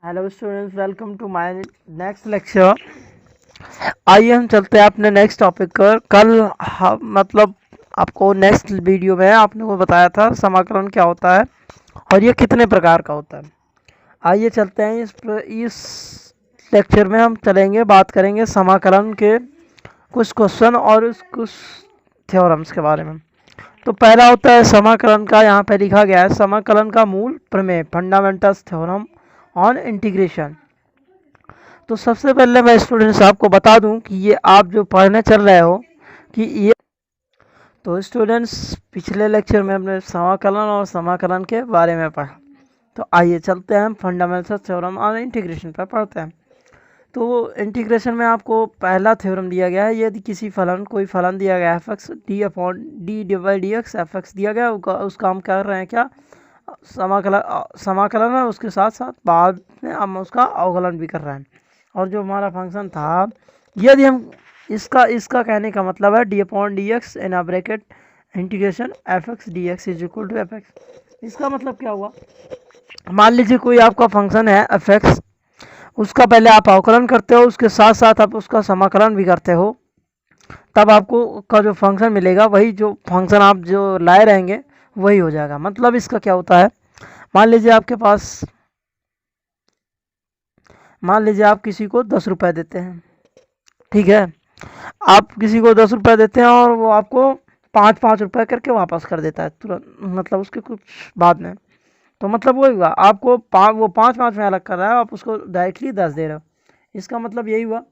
Hello students, welcome to my next lecture. आइए हम चलते हैं अपने नेक्स्ट टॉपिक पर। कल मतलब आपको नेक्स्ट वीडियो में आपने को बताया था समाकलन क्या होता है और ये कितने प्रकार का होता है। आइए चलते हैं इस लेक्चर में हम चलेंगे, बात करेंगे समाकलन के कुछ क्वेश्चन और कुछ थ्योरम्स के बारे में। तो पहला होता है समाकलन का, यहाँ पे लिखा गया है समाकलन का मूल प्रमेय, फंडामेंटल्स थ्योरम ऑन इंटीग्रेशन। तो सबसे पहले मैं स्टूडेंट्स आपको बता दूं कि ये आप जो पढ़ने चल रहे हो कि ये, तो स्टूडेंट्स पिछले लेक्चर में हमने समाकलन और समाकलन के बारे में पढ़ा। तो आइए चलते हैं हम फंडामेंटल थ्योरम ऑन इंटीग्रेशन पर पढ़ते हैं। तो इंटीग्रेशन में आपको पहला थ्योरम दिया गया है, यदि किसी फलन कोई फलन दिया गया है F X D upon D divide D x, F x दिया गया उसका हम कर रहे हैं क्या, समाकलन है, उसके साथ साथ बाद में हम उसका अवकलन भी कर रहे हैं। और जो हमारा फंक्शन था, यदि हम इसका कहने का मतलब है D upon D X in bracket integration F X D X is equal to F X. इसका मतलब क्या हुआ, मान लीजिए कोई आपका फंक्शन है एफ एक्स, उसका पहले आप अवकलन करते हो, उसके साथ साथ आप उसका समाकलन भी करते हो, तब आपको का जो फंक्शन मिलेगा वही जो फंक्शन आप जो लाए रहेंगे वही हो जाएगा। मतलब इसका क्या होता है, मान लीजिए आप किसी को 10 रुपए देते हैं, ठीक है, आप किसी को 10 रुपए देते हैं और वो आपको 5-5 रुपए करके वापस कर देता है तुरंत, मतलब उसके कुछ बाद में। तो मतलब वही हुआ, आपको वो 5-5 में अलग कर रहा है, आप उसको डायरेक्टली 10 दे रहे हो। इसका मतलब यही हुआ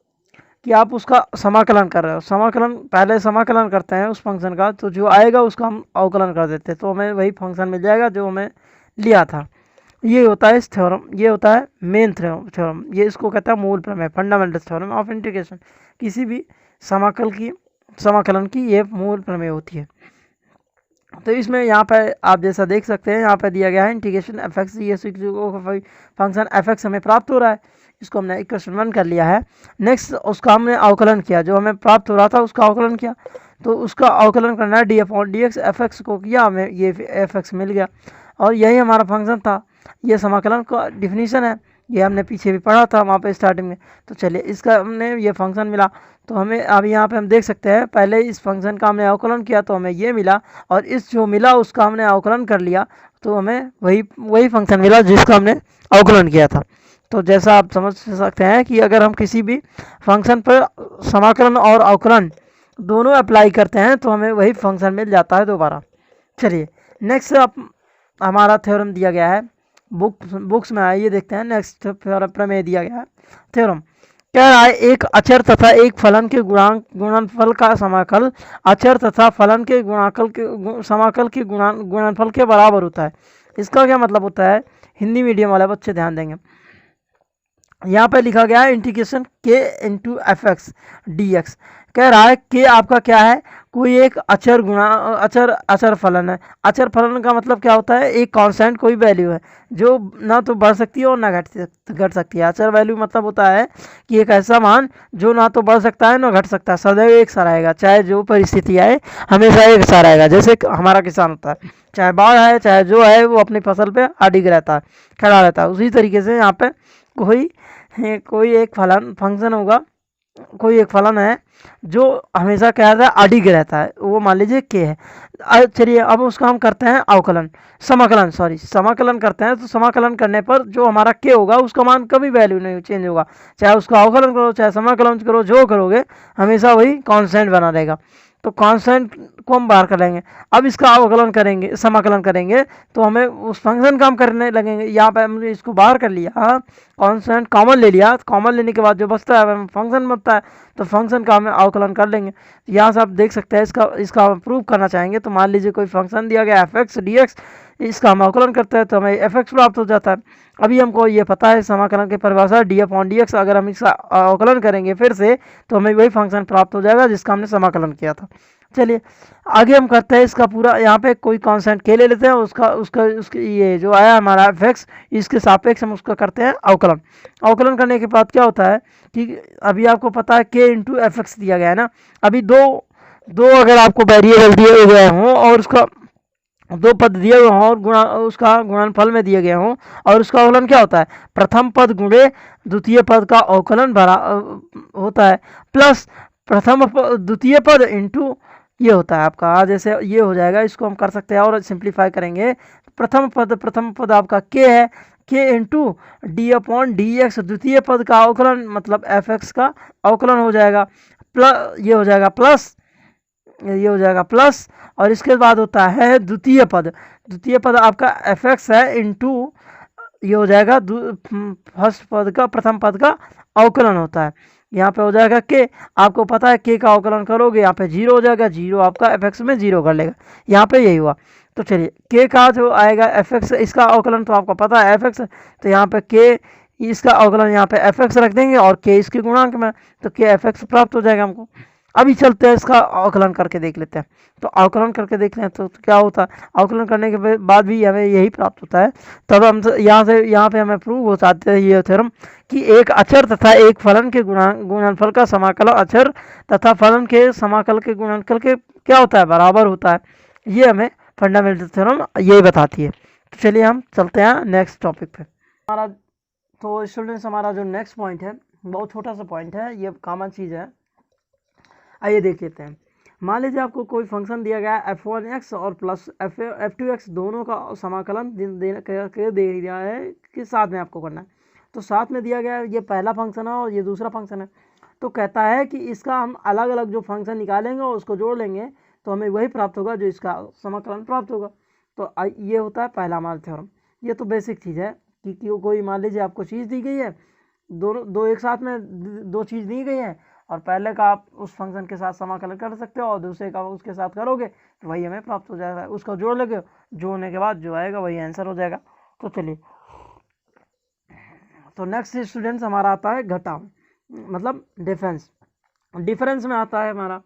कि आप उसका समाकलन कर रहे हो। समाकलन पहले समाकलन करते हैं उस फंक्शन का, तो जो आएगा उसका हम अवकलन कर देते हैं, तो हमें वही फंक्शन मिल जाएगा जो हमें लिया था। ये होता है इस थ्योरम, ये होता है मेन थ्योरम, ये इसको कहता है मूल प्रमेय, फंडामेंटल थ्योरम ऑफ इंटीग्रेशन। किसी भी समाकलन की ये मूल प्रमेय होती है। तो इसमें यहाँ पे आप जैसा देख सकते हैं, यहाँ पे दिया गया है इंटीग्रेशन एफ एक्स ये फंक्शन एफ एक्स हमें प्राप्त हो रहा है, इसको हमने इक्वेशन 1 कर लिया है। नेक्स्ट उसका हमने अवकलन किया, जो हमें प्राप्त हो रहा था उसका अवकलन किया, तो उसका अवकलन करना है D upon D x, F x को किया, हमें ये एफ एक्स मिल गया और यही हमारा फंक्शन था। ये समाकलन का डिफिनीशन है, ये हमने पीछे भी पढ़ा था वहाँ पे स्टार्टिंग में। तो चलिए इसका हमने ये फंक्शन मिला, तो हमें अब यहाँ पे हम देख सकते हैं पहले इस फंक्शन का हमने अवकलन किया तो हमें ये मिला, और इस जो मिला उसका हमने अवकलन कर लिया तो हमें वही फंक्शन मिला जिसका हमने अवकलन किया था। तो जैसा आप समझ सकते हैं कि अगर हम किसी भी फंक्शन पर समाकलन और अवकलन दोनों अप्लाई करते हैं तो हमें वही फंक्शन मिल जाता है दोबारा। चलिए नेक्स्ट हमारा थ्योरम दिया गया है, बुक्स में आइए देखते हैं। नेक्स्ट प्रमेय दिया गया है, थ्योरम कह रहा है एक अचर तथा एक फलन के गुणनफल का समाकल अचर तथा फलन के समाकल के गुणनफल के बराबर होता है। इसका क्या मतलब होता है, हिंदी मीडियम वाले बच्चे ध्यान देंगे। यहाँ पे लिखा गया है इंटीग्रेशन के into F X D x, कह रहा है कि आपका क्या है, कोई एक अचर फलन है। अचर फलन का मतलब क्या होता है, एक कांस्टेंट कोई वैल्यू है जो ना तो बढ़ सकती है और ना घट सकती है। अचर वैल्यू मतलब होता है कि एक ऐसा मान जो ना तो बढ़ सकता है ना घट सकता है, सदैव एक सा रहेगा, चाहे जो परिस्थिति आए हमेशा एक सा रहेगा। जैसे हमारा किसान होता है, चाहे बाढ़ है चाहे जो है, वो अपनी फसल पे अडिग रहता है, खड़ा रहता है। उसी तरीके से यहाँ पे कोई एक फंक्शन होगा, कोई एक फलन है जो हमेशा क्या रहता है, अडिग रहता है, वो मान लीजिए के है। चलिए अब उसका हम करते हैं समाकलन करते हैं। तो समाकलन करने पर जो हमारा के होगा उसका मान कभी वैल्यू नहीं चेंज होगा, चाहे उसका अवकलन करो चाहे समाकलन करो, जो करोगे हमेशा वही कांस्टेंट बना रहेगा। तो कांस्टेंट को हम बाहर कर लेंगे। अब इसका अवकलन करेंगे, समाकलन करेंगे, तो हमें उस फंक्शन का हम करने लगेंगे। यहाँ पे हमने इसको बाहर कर लिया, कांस्टेंट कॉमन ले लिया, कॉमन लेने के बाद जो बचता है फंक्शन बनता है, तो फंक्शन का हमें अवकलन कर लेंगे। यहाँ से आप देख सकते हैं इसका प्रूव करना चाहेंगे, तो मान लीजिए कोई फंक्शन दिया गया एफ एक्स डी एक्स, इसका हम अवकलन करते हैं तो हमें एफ एक्स प्राप्त हो जाता है। अभी हमको ये पता है समाकलन की परिभाषा डी अपॉन डी एक्स, अगर हम इसका अवकलन करेंगे फिर से तो हमें वही फंक्शन प्राप्त हो जाएगा जिसका हमने समाकलन किया था। चलिए आगे हम करते हैं इसका पूरा, यहाँ पे कोई कांस्टेंट के ले लेते हैं, उसके ये जो आया हमारा एफ एक्स, इसके सापेक्ष हम उसका करते हैं अवकलन। अवकलन करने के बाद क्या होता है कि अभी आपको पता है के इंटू एफ एक्स दिया गया है ना, अभी दो अगर आपको वेरिएबल दिए गए हों और दो पद दिए हुए हों और गुणा उसका गुणनफल में दिए गए हों और उसका अवकलन क्या होता है, प्रथम पद गुणे द्वितीय पद का अवकलन होता है, प्लस द्वितीय पद इंटू ये होता है आपका, जैसे ये हो जाएगा, इसको हम कर सकते हैं और सिंप्लीफाई करेंगे। प्रथम पद आपका के है, के into D upon D x, द्वितीय पद का अवकलन मतलब एफ एक्स का अवकलन हो जाएगा, प्लस ये हो जाएगा प्लस, ये हो जाएगा प्लस, और इसके बाद होता है द्वितीय पद आपका एफ एक्स है इंटू ये हो जाएगा फर्स्ट पद का प्रथम पद का अवकलन होता है, यहाँ पे हो जाएगा के, आपको पता है के का अवकलन करोगे यहाँ पे जीरो हो जाएगा, जीरो आपका एफ एक्स में जीरो कर लेगा, यहाँ पे यही हुआ। तो चलिए के का जो आएगा एफ एक्स, इसका अवकलन तो आपको पता है एफ एक्स, तो यहाँ पे के इसका अवकलन यहाँ पे एफ एक्स रख देंगे और के इसके गुणांक में, तो के एफ एक्स प्राप्त हो जाएगा हमको। अभी चलते हैं इसका अवकलन करके देख लेते हैं, तो अवकलन करके देख लें तो क्या होता है, अवकलन करने के बाद भी हमें यही प्राप्त होता है। तब हम यहाँ पे हमें प्रूव हो जाते हैं ये थ्योरम कि एक अचर तथा एक फलन के गुणनफल का समाकलन अचर तथा फलन के समाकल के गुणनफल के क्या होता है, बराबर होता है। ये हमें फंडामेंटल थ्योरम यही बताती है। तो चलिए हम चलते हैं नेक्स्ट टॉपिक पे। हमारा तो स्टूडेंट्स हमारा जो नेक्स्ट पॉइंट है बहुत छोटा सा पॉइंट है, ये कॉमन चीज़ है, आइए देख लेते हैं। मान लीजिए आपको कोई फंक्शन दिया गया है f1x और प्लस f2x दोनों का समाकलन दे दिया है कि साथ में आपको करना है, तो साथ में दिया गया है, ये पहला फंक्शन है और ये दूसरा फंक्शन है, तो कहता है कि इसका हम अलग अलग जो फंक्शन निकालेंगे और उसको जोड़ लेंगे तो हमें वही प्राप्त होगा जो इसका समाकलन प्राप्त होगा। तो ये होता है पहला हमारा थ्योरम। ये तो बेसिक चीज़ है कि कोई मान लीजिए आपको चीज़ दी गई है, दो एक साथ में दो चीज़ दी गई है और पहले का आप उस फंक्शन के साथ समाकलन कर सकते हो और दूसरे का उसके साथ करोगे तो वही हमें प्राप्त हो जाएगा, उसको जोड़ लोगे, जोड़ने के बाद जो आएगा वही आंसर हो जाएगा। तो चलिए, तो नेक्स्ट स्टूडेंट्स हमारा आता है घटाव मतलब डिफरेंस में आता है हमारा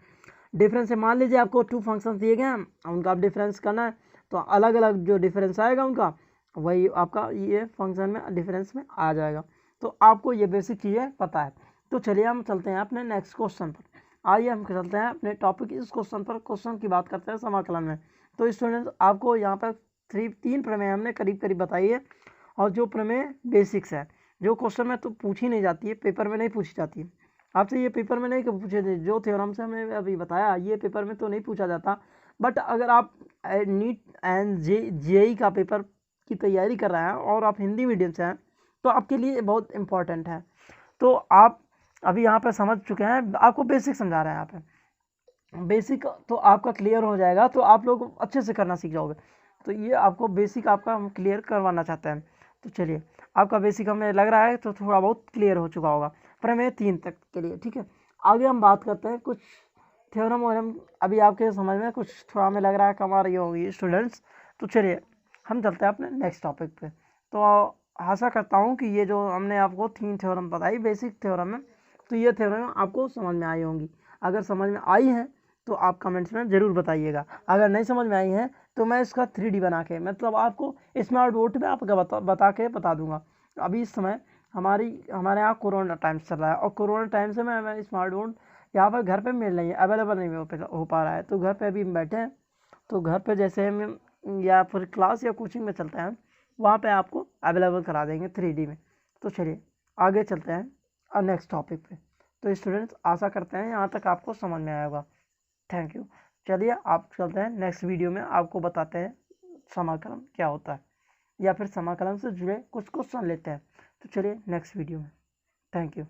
डिफरेंस। मान लीजिए आपको टू फंक्शन दिए गए हैं, उनका आप डिफरेंस करना है, तो अलग अलग जो डिफरेंस आएगा उनका वही आपका ये फंक्शन में डिफरेंस में आ जाएगा। तो आपको ये बेसिक चीज़ें पता है। तो चलिए हम चलते हैं अपने नेक्स्ट क्वेश्चन पर। आइए हम चलते हैं अपने टॉपिक इस क्वेश्चन पर, क्वेश्चन की बात करते हैं समाकलन में। तो स्टूडेंट्स आपको यहाँ पर तीन प्रमेय हमने करीब करीब बताई है, और जो प्रमेय बेसिक्स है, जो क्वेश्चन में तो पूछी नहीं जाती है, पेपर में नहीं पूछी जाती है आपसे, ये पेपर में नहीं पूछे थे, जो थ्योरम से हमने अभी बताया ये पेपर में तो नहीं पूछा जाता। बट अगर आप नीट एंड जेई का पेपर की तैयारी कर रहे हैं और आप हिंदी मीडियम से हैं तो आपके लिए बहुत इम्पॉर्टेंट है। तो आप अभी यहाँ पर समझ चुके हैं, आपको बेसिक समझा रहे हैं, यहाँ पे बेसिक तो आपका क्लियर हो जाएगा, तो आप लोग अच्छे से करना सीख जाओगे। तो ये आपको बेसिक आपका हम क्लियर करवाना चाहते हैं। तो चलिए, आपका बेसिक हमें लग रहा है तो थोड़ा बहुत क्लियर हो चुका होगा प्रमेय 3 तक के लिए, ठीक है। आगे हम बात करते हैं कुछ थ्योरम और हम अभी आपके समझ में कुछ थोड़ा हमें लग रहा है कमा रही होगी स्टूडेंट्स। तो चलिए हम चलते हैं अपने नेक्स्ट टॉपिक पे। तो आशा करता हूँ कि ये जो हमने आपको 3 थ्योरम बताई बेसिक थ्योरम है, तो ये थ्योरम आपको समझ में आई होंगी। अगर समझ में आई है तो आप कमेंट्स में ज़रूर बताइएगा, अगर नहीं समझ में आई है तो मैं इसका 3D बना के मतलब आपको स्मार्ट बोर्ड पे आपका बता दूंगा। अभी इस समय हमारे यहाँ कोरोना टाइम्स चल रहा है और कोरोना टाइम से मैं स्मार्ट बोर्ड यहाँ पर घर पे मिल नहीं है, अवेलेबल नहीं हो पा रहा है। तो घर पे अभी हम बैठे हैं, तो घर पे जैसे हम या फिर क्लास या कोचिंग में चलते हैं वहाँ पे आपको अवेलेबल करा देंगे 3D में। तो चलिए आगे चलते हैं नेक्स्ट टॉपिक पे। तो स्टूडेंट्स आशा करते हैं यहाँ तक आपको समझ में आया होगा। Thank you. चलिए आप चलते हैं नेक्स्ट वीडियो में, आपको बताते हैं समाकलन क्या होता है या फिर समाकलन से जुड़े कुछ क्वेश्चन लेते हैं। तो चलिए नेक्स्ट वीडियो में, थैंक यू।